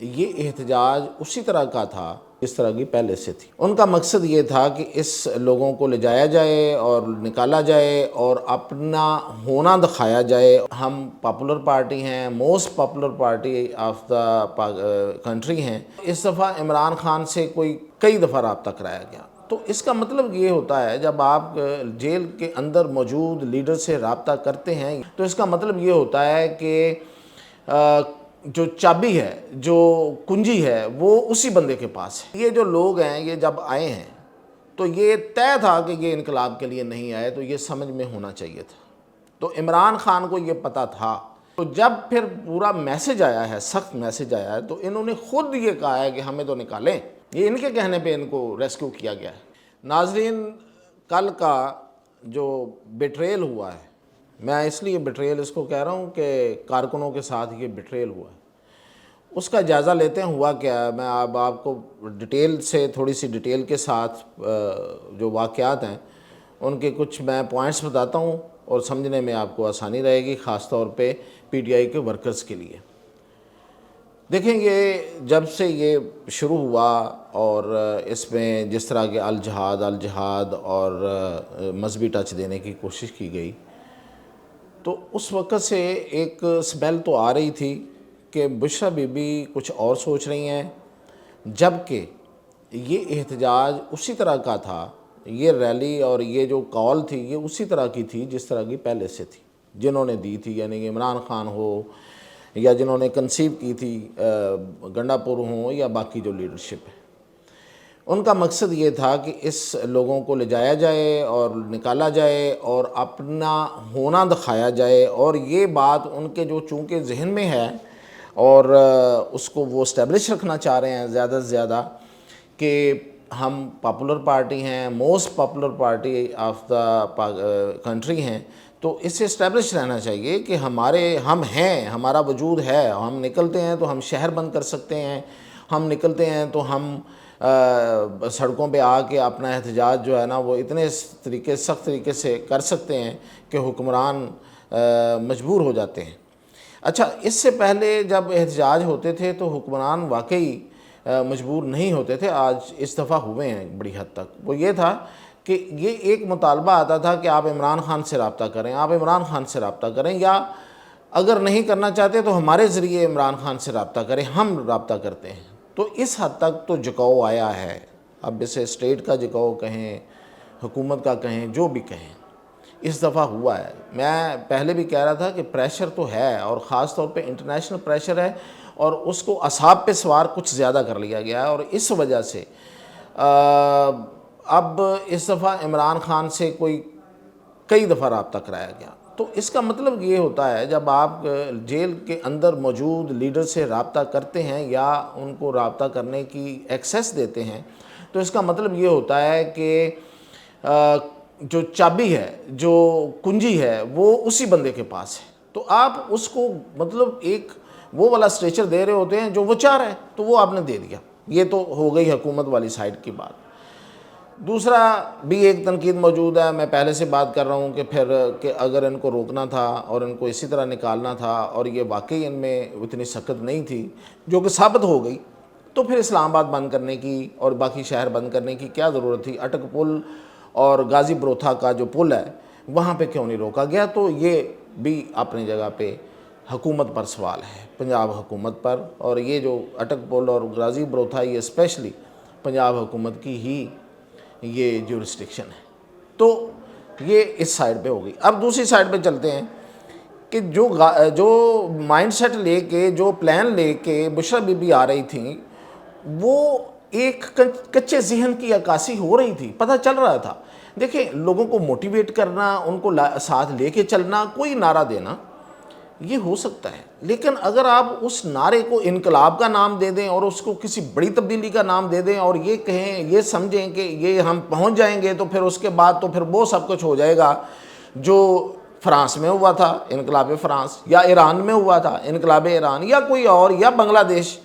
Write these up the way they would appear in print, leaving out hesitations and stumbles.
یہ احتجاج اسی طرح کا تھا اس طرح کی پہلے سے تھی۔ ان کا مقصد یہ تھا کہ اس لوگوں کو لے جایا جائے اور نکالا جائے اور اپنا ہونا دکھایا جائے۔ ہم پاپولر پارٹی ہیں، most popular party of the country ہیں۔ اس دفعہ عمران خان سے کئی دفعہ رابطہ کرایا گیا۔ تو اس کا مطلب یہ ہوتا ہے جب آپ جیل کے اندر موجود لیڈر سے رابطہ کرتے ہیں تو اس کا مطلب یہ ہوتا ہے کہ جو چابی ہے، جو کنجی ہے، وہ اسی بندے کے پاس ہے۔ یہ جو لوگ ہیں یہ جب آئے ہیں تو یہ طے تھا کہ یہ انقلاب کے لیے نہیں آئے، تو یہ سمجھ میں ہونا چاہیے تھا۔ تو عمران خان کو یہ پتہ تھا۔ تو جب پھر پورا میسج آیا ہے، سخت میسج آیا ہے، تو انہوں نے خود یہ کہا ہے کہ ہمیں تو نکالیں۔ یہ ان کے کہنے پہ ان کو ریسکیو کیا گیا ہے۔ ناظرین، کل کا جو بیٹریل ہوا ہے، میں اس لیے بیٹریل اس کو کہہ رہا ہوں کہ کارکنوں کے ساتھ یہ بیٹریل ہوا ہے، اس کا جائزہ لیتے ہیں ہوا کیا ہے۔ میں اب آپ کو ڈیٹیل سے تھوڑی سی ڈیٹیل کے ساتھ جو واقعات ہیں ان کے کچھ میں پوائنٹس بتاتا ہوں اور سمجھنے میں آپ کو آسانی رہے گی، خاص طور پہ پی ٹی آئی کے ورکرز کے لیے۔ دیکھیں، یہ جب سے یہ شروع ہوا اور اس میں جس طرح کے الجہاد اور مذہبی ٹچ دینے کی کوشش کی گئی، تو اس وقت سے ایک سمیل تو آ رہی تھی کہ بشریٰ بی بی کچھ اور سوچ رہی ہیں، جبکہ یہ احتجاج اسی طرح کا تھا، یہ ریلی اور یہ جو کال تھی یہ اسی طرح کی تھی جس طرح کی پہلے سے تھی، جنہوں نے دی تھی، یعنی عمران خان ہو یا جنہوں نے کنسیو کی تھی، گنڈا پور ہوں یا باقی جو لیڈرشپ ہے۔ ان کا مقصد یہ تھا کہ اس لوگوں کو لے جایا جائے اور نکالا جائے اور اپنا ہونا دکھایا جائے، اور یہ بات ان کے جو چونکہ ذہن میں ہے اور اس کو وہ اسٹیبلش رکھنا چاہ رہے ہیں زیادہ سے زیادہ کہ ہم پاپولر پارٹی ہیں، most popular party of the country ہیں، تو اس سے اسٹیبلش رہنا چاہیے کہ ہم ہیں، ہمارا وجود ہے، ہم نکلتے ہیں تو ہم شہر بند کر سکتے ہیں، ہم نکلتے ہیں تو ہم سڑکوں پہ آ کے اپنا احتجاج جو ہے نا وہ اتنے سخت طریقے سے کر سکتے ہیں کہ حکمران مجبور ہو جاتے ہیں۔ اچھا، اس سے پہلے جب احتجاج ہوتے تھے تو حکمران واقعی مجبور نہیں ہوتے تھے، آج اس دفعہ ہوئے ہیں بڑی حد تک۔ وہ یہ تھا کہ یہ ایک مطالبہ آتا تھا کہ آپ عمران خان سے رابطہ کریں، آپ عمران خان سے رابطہ کریں، یا اگر نہیں کرنا چاہتے تو ہمارے ذریعے عمران خان سے رابطہ کریں، ہم رابطہ کرتے ہیں۔ تو اس حد تک تو جھکاؤ آیا ہے، اب اسے اسٹیٹ کا جھکاؤ کہیں، حکومت کا کہیں، جو بھی کہیں، اس دفعہ ہوا ہے۔ میں پہلے بھی کہہ رہا تھا کہ پریشر تو ہے، اور خاص طور پہ انٹرنیشنل پریشر ہے، اور اس کو اعصاب پہ سوار کچھ زیادہ کر لیا گیا ہے، اور اس وجہ سے اب اس دفعہ عمران خان سے کئی دفعہ رابطہ کرایا گیا۔ تو اس کا مطلب یہ ہوتا ہے جب آپ جیل کے اندر موجود لیڈر سے رابطہ کرتے ہیں یا ان کو رابطہ کرنے کی ایکسیس دیتے ہیں، تو اس کا مطلب یہ ہوتا ہے کہ جو چابی ہے، جو کنجی ہے، وہ اسی بندے کے پاس ہے۔ تو آپ اس کو مطلب ایک وہ والا اسٹریچر دے رہے ہوتے ہیں جو وہ چاہ رہے ہیں، تو وہ آپ نے دے دیا۔ یہ تو ہو گئی حکومت والی سائڈ کی بات۔ دوسرا بھی ایک تنقید موجود ہے، میں پہلے سے بات کر رہا ہوں کہ اگر ان کو روکنا تھا اور ان کو اسی طرح نکالنا تھا اور یہ واقعی ان میں اتنی سخت نہیں تھی جو کہ ثابت ہو گئی، تو پھر اسلام آباد بند کرنے کی اور باقی شہر بند کرنے کی کیا ضرورت تھی؟ اٹک پل اور غازی بروتھا کا جو پل ہے وہاں پہ کیوں نہیں روکا گیا؟ تو یہ بھی اپنی جگہ پہ حکومت پر سوال ہے، پنجاب حکومت پر، اور یہ جو اٹک پل اور غازی بروتھا یہ اسپیشلی پنجاب حکومت کی ہی یہ جورسڈکشن ہے۔ تو یہ اس سائڈ پہ ہوگی۔ اب دوسری سائڈ پہ چلتے ہیں کہ جو مائنڈ سیٹ لے کے، جو پلان لے کے بشریٰ بی بی آ رہی تھیں، وہ ایک کچے ذہن کی عکاسی ہو رہی تھی، پتہ چل رہا تھا۔ دیکھیں، لوگوں کو موٹیویٹ کرنا، ان کو ساتھ لے کے چلنا، کوئی نعرہ دینا، یہ ہو سکتا ہے، لیکن اگر آپ اس نعرے کو انقلاب کا نام دے دیں اور اس کو کسی بڑی تبدیلی کا نام دے دیں اور یہ کہیں، یہ سمجھیں کہ یہ ہم پہنچ جائیں گے، تو پھر اس کے بعد تو پھر وہ سب کچھ ہو جائے گا جو فرانس میں ہوا تھا، انقلاب فرانس، یا ایران میں ہوا تھا، انقلاب ایران، یا کوئی اور، یا بنگلہ دیش۔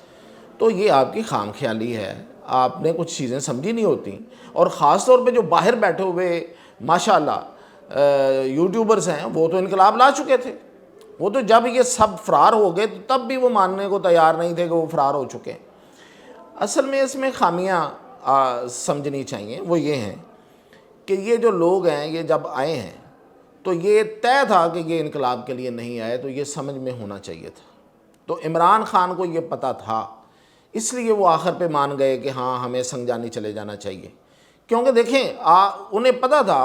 تو یہ آپ کی خام خیالی ہے، آپ نے کچھ چیزیں سمجھی نہیں ہوتی۔ اور خاص طور پہ جو باہر بیٹھے ہوئے ماشاءاللہ یوٹیوبرز ہیں، وہ تو انقلاب لا چکے تھے، وہ تو جب یہ سب فرار ہو گئے تو تب بھی وہ ماننے کو تیار نہیں تھے کہ وہ فرار ہو چکے ہیں۔ اصل میں اس میں خامیاں سمجھنی چاہیے، وہ یہ ہیں کہ یہ جو لوگ ہیں یہ جب آئے ہیں تو یہ طے تھا کہ یہ انقلاب کے لیے نہیں آئے، تو یہ سمجھ میں ہونا چاہیے تھا۔ تو عمران خان کو یہ پتہ تھا، اس لیے وہ آخر پہ مان گئے کہ ہاں ہمیں سنجانی چلے جانا چاہیے، کیونکہ دیکھیں انہیں پتہ تھا،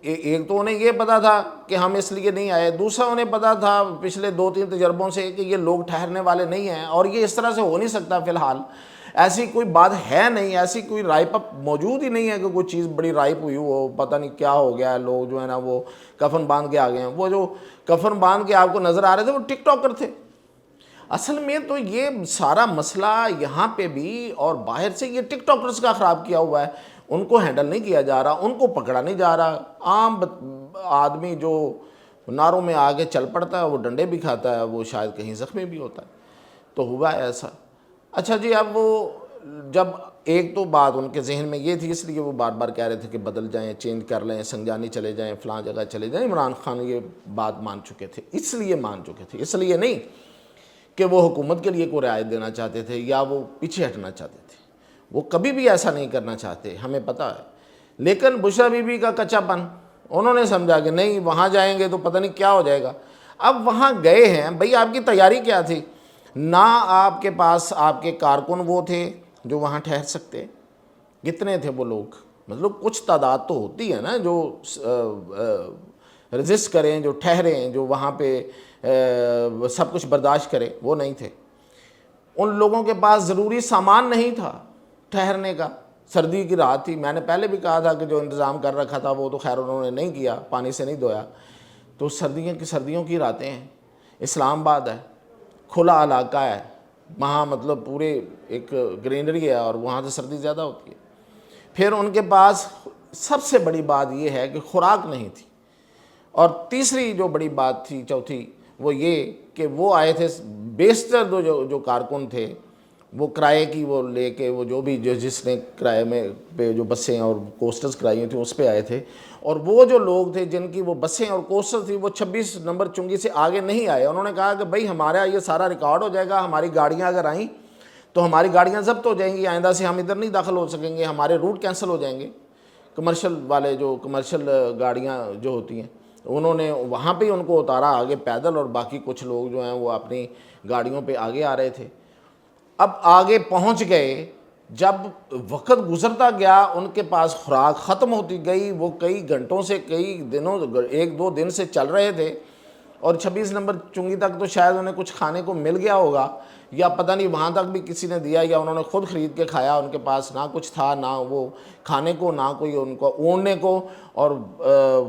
ایک تو انہیں یہ پتہ تھا کہ ہم اس لیے نہیں آئے، دوسرا انہیں پتہ تھا پچھلے 2-3 تجربوں سے کہ یہ لوگ ٹھہرنے والے نہیں ہیں، اور یہ اس طرح سے ہو نہیں سکتا۔ فی الحال ایسی کوئی بات ہے نہیں، ایسی کوئی رائپ اپ موجود ہی نہیں ہے کہ کوئی چیز بڑی رائپ ہوئی ہو، پتہ نہیں کیا ہو گیا ہے، لوگ جو ہے نا وہ کفن باندھ کے آ گئے ہیں۔ وہ جو کفن باندھ کے آپ کو نظر آ رہے تھے وہ ٹک ٹاکر تھے۔ اصل میں تو یہ سارا مسئلہ یہاں پہ بھی اور باہر سے یہ ٹک ٹاکرز کا خراب کیا ہوا ہے، ان کو ہینڈل نہیں کیا جا رہا، ان کو پکڑا نہیں جا رہا۔ عام آدمی جو ناروں میں آگے چل پڑتا ہے وہ ڈنڈے بھی کھاتا ہے، وہ شاید کہیں زخمی بھی ہوتا ہے، تو ہوا ہے ایسا۔ اچھا جی، اب وہ جب ایک تو بات ان کے ذہن میں یہ تھی، اس لیے وہ بار بار کہہ رہے تھے کہ بدل جائیں، چینج کر لیں، سنجانی چلے جائیں، فلاں جگہ چلے جائیں۔ عمران خان یہ بات مان چکے تھے، اس لیے مان چکے تھے، اس لیے نہیں کہ وہ حکومت کے لیے کوئی رعایت دینا چاہتے تھے یا وہ پیچھے ہٹنا چاہتے تھے، وہ کبھی بھی ایسا نہیں کرنا چاہتے، ہمیں پتہ ہے۔ لیکن بشریٰ بی بی کا کچا پن، انہوں نے سمجھا کہ نہیں وہاں جائیں گے تو پتہ نہیں کیا ہو جائے گا۔ اب وہاں گئے ہیں، بھئی آپ کی تیاری کیا تھی؟ نہ آپ کے پاس آپ کے کارکن وہ تھے جو وہاں ٹھہر سکتے، کتنے تھے وہ لوگ؟ مطلب کچھ تعداد تو ہوتی ہے نا جو رجسٹ کریں، جو ٹھہریں، جو وہاں پہ سب کچھ برداشت کریں، وہ نہیں تھے۔ ان لوگوں کے پاس ضروری سامان نہیں تھا ٹھہرنے کا، سردی کی رات تھی، میں نے پہلے بھی کہا تھا کہ جو انتظام کر رکھا تھا وہ تو خیر انہوں نے نہیں کیا، پانی سے نہیں دھویا، تو سردیوں کی راتیں ہیں، اسلام آباد ہے، کھلا علاقہ ہے، وہاں مطلب پورے ایک گرینری ہے اور وہاں سے سردی زیادہ ہوتی ہے۔ پھر ان کے پاس سب سے بڑی بات یہ ہے کہ خوراک نہیں تھی، اور تیسری جو بڑی بات تھی، چوتھی، وہ یہ کہ وہ آئے تھے بیشتر جو کارکن تھے وہ کرائے کی وہ لے کے، وہ جو بھی جس نے کرائے میں پہ جو بسیں اور کوسٹرز کرائی ہوئی تھیں اس پہ آئے تھے، اور وہ جو لوگ تھے جن کی وہ بسیں اور کوسٹر تھی وہ 26 نمبر چنگی سے آگے نہیں آئے۔ انہوں نے کہا کہ بھئی ہمارا یہ سارا ریکارڈ ہو جائے گا، ہماری گاڑیاں اگر آئیں تو ہماری گاڑیاں ضبط ہو جائیں گی، آئندہ سے ہم ادھر نہیں داخل ہو سکیں گے، ہمارے روٹ کینسل ہو جائیں گے، کمرشل والے جو کمرشل گاڑیاں جو ہوتی ہیں۔ انہوں نے وہاں پہ ان کو اتارا آگے پیدل، اور باقی کچھ لوگ جو ہیں وہ اپنی گاڑیوں پہ آگے آ رہے تھے۔ اب آگے پہنچ گئے، جب وقت گزرتا گیا ان کے پاس خوراک ختم ہوتی گئی، وہ کئی گھنٹوں سے کئی دنوں 1-2 دن سے چل رہے تھے، اور 26 نمبر چنگی تک تو شاید انہیں کچھ کھانے کو مل گیا ہوگا، یا پتہ نہیں وہاں تک بھی کسی نے دیا یا انہوں نے خود خرید کے کھایا۔ ان کے پاس نہ کچھ تھا، نہ وہ کھانے کو، نہ کوئی ان کو اوڑھنے کو، اور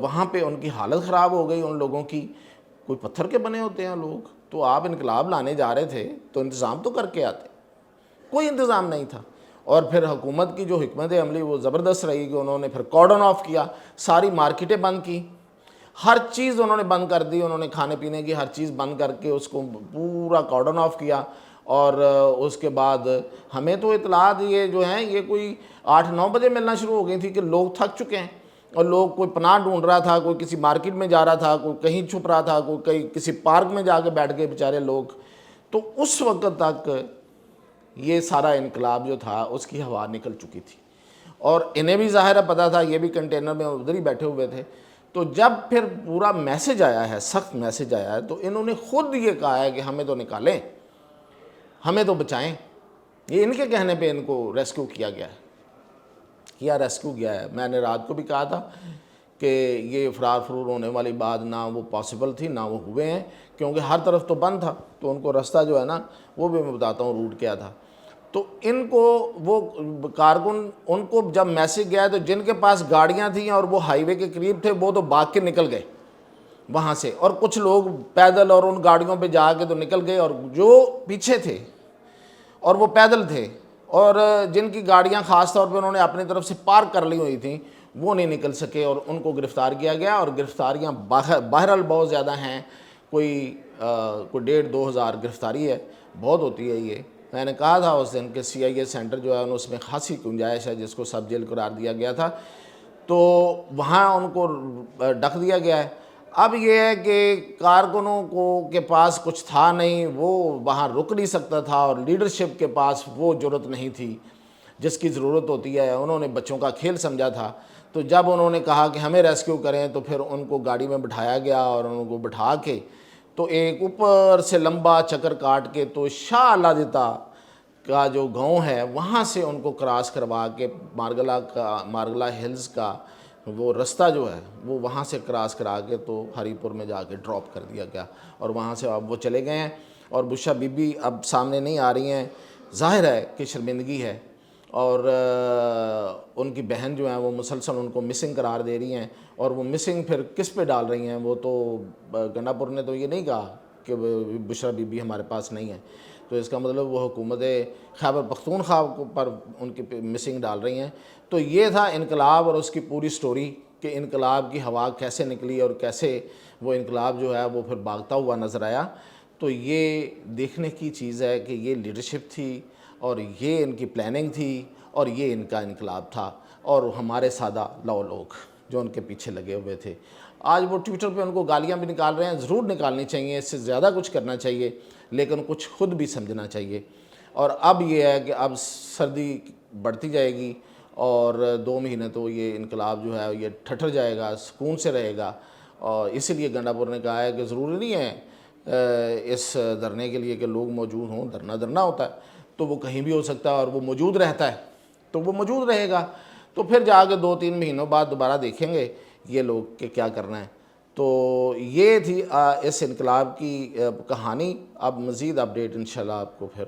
وہاں پہ ان کی حالت خراب ہو گئی ان لوگوں کی۔ کوئی پتھر کے بنے ہوتے ہیں لوگ، تو آپ انقلاب لانے جا رہے تھے تو انتظام تو کر کے آتے، کوئی انتظام نہیں تھا۔ اور پھر حکومت کی جو حکمت عملی وہ زبردست رہی کہ انہوں نے پھر کارڈن آف کیا، ساری مارکیٹیں بند کی، ہر چیز انہوں نے بند کر دی، انہوں نے کھانے پینے کی ہر چیز بند کر کے اس کو پورا کارڈن آف کیا۔ اور اس کے بعد ہمیں تو اطلاعات یہ جو ہیں یہ کوئی 8-9 بجے ملنا شروع ہو گئی تھی کہ لوگ تھک چکے ہیں، اور لوگ کوئی پناہ ڈھونڈ رہا تھا، کوئی کسی مارکیٹ میں جا رہا تھا، کوئی کہیں چھپ رہا تھا، کوئی کسی پارک میں جا کے بیٹھ گئے بیچارے لوگ۔ تو اس وقت تک یہ سارا انقلاب جو تھا اس کی ہوا نکل چکی تھی، اور انہیں بھی ظاہر ہے پتہ تھا، یہ بھی کنٹینر میں ادھر ہی بیٹھے ہوئے تھے۔ تو جب پھر پورا میسج آیا ہے، سخت میسج آیا ہے، تو انہوں نے خود یہ کہا ہے کہ ہمیں تو نکالیں، ہمیں تو بچائیں۔ یہ ان کے کہنے پہ ان کو ریسکیو کیا گیا ہے، ریسکیو کیا ہے۔ میں نے رات کو بھی کہا تھا کہ یہ فرار فرور ہونے والی بات نہ وہ پاسبل تھی، نہ وہ ہوئے ہیں، کیونکہ ہر طرف تو بند تھا، تو ان کو رستہ جو ہے نا وہ بھی میں بتاتا ہوں روٹ کیا تھا۔ تو ان کو وہ کارکن، ان کو جب میسج گیا تو جن کے پاس گاڑیاں تھیں اور وہ ہائی وے کے قریب تھے وہ تو بھاگ کے نکل گئے وہاں سے، اور کچھ لوگ پیدل اور ان گاڑیوں پہ جا کے تو نکل گئے، اور جو پیچھے تھے اور وہ پیدل تھے اور جن کی گاڑیاں خاص طور پہ انہوں نے اپنی طرف سے پارک کر لی ہوئی تھیں وہ نہیں نکل سکے، اور ان کو گرفتار کیا گیا۔ اور گرفتاریاں بہرحال بہت زیادہ ہیں، کوئی 1,500-2 ہزار گرفتاری ہے، بہت ہوتی ہے یہ۔ میں نے کہا تھا اس دن کہ CIA سینٹر جو ہے اس میں خاصی گنجائش ہے، جس کو سب جیل قرار دیا گیا تھا، تو وہاں ان کو ڈھک دیا گیا ہے۔ اب یہ ہے کہ کارکنوں کو کے پاس کچھ تھا نہیں، وہ وہاں رک نہیں سکتا تھا، اور لیڈرشپ کے پاس وہ جرأت نہیں تھی جس کی ضرورت ہوتی ہے۔ انہوں نے بچوں کا کھیل سمجھا تھا، تو جب انہوں نے کہا کہ ہمیں ریسکیو کریں تو پھر ان کو گاڑی میں بٹھایا گیا، اور ان کو بٹھا کے تو ایک اوپر سے لمبا چکر کاٹ کے تو شاہ علادتا کا جو گاؤں ہے وہاں سے ان کو کراس کروا کے مارگلہ ہلز کا وہ رستہ جو ہے وہ وہاں سے کراس کرا کے تو ہری پور میں جا کے ڈراپ کر دیا گیا، اور وہاں سے اب وہ چلے گئے ہیں۔ اور بشرا بی بی اب سامنے نہیں آ رہی ہیں، ظاہر ہے کہ شرمندگی ہے، اور ان کی بہن جو ہیں وہ مسلسل ان کو مسنگ قرار دے رہی ہیں، اور وہ مسنگ پھر کس پہ ڈال رہی ہیں؟ وہ تو گنڈا پور نے تو یہ نہیں کہا کہ بشرا بی بی ہمارے پاس نہیں ہے، تو اس کا مطلب وہ حکومت خیبر پختونخوا پر ان کی مسنگ ڈال رہی ہیں۔ تو یہ تھا انقلاب اور اس کی پوری سٹوری، کہ انقلاب کی ہوا کیسے نکلی اور کیسے وہ انقلاب جو ہے وہ پھر بھاگتا ہوا نظر آیا۔ تو یہ دیکھنے کی چیز ہے کہ یہ لیڈرشپ تھی، اور یہ ان کی پلاننگ تھی، اور یہ ان کا انقلاب تھا، اور ہمارے سادہ لوگ جو ان کے پیچھے لگے ہوئے تھے۔ آج وہ ٹویٹر پہ ان کو گالیاں بھی نکال رہے ہیں، ضرور نکالنی چاہیے، اس سے زیادہ کچھ کرنا چاہیے، لیکن کچھ خود بھی سمجھنا چاہیے۔ اور اب یہ ہے کہ اب سردی بڑھتی جائے گی، اور 2 مہینے تو یہ انقلاب جو ہے یہ ٹھٹر جائے گا، سکون سے رہے گا۔ اور اسی لیے گنڈا پور نے کہا ہے کہ ضروری نہیں ہے اس دھرنے کے لیے کہ لوگ موجود ہوں، دھرنا ہوتا ہے تو وہ کہیں بھی ہو سکتا ہے، اور وہ موجود رہتا ہے تو وہ موجود رہے گا۔ تو پھر جا کے 2-3 مہینوں بعد دوبارہ دیکھیں گے یہ لوگ کہ کیا کرنا ہے۔ تو یہ تھی اس انقلاب کی کہانی۔ اب مزید اپڈیٹ انشاءاللہ آپ کو پھر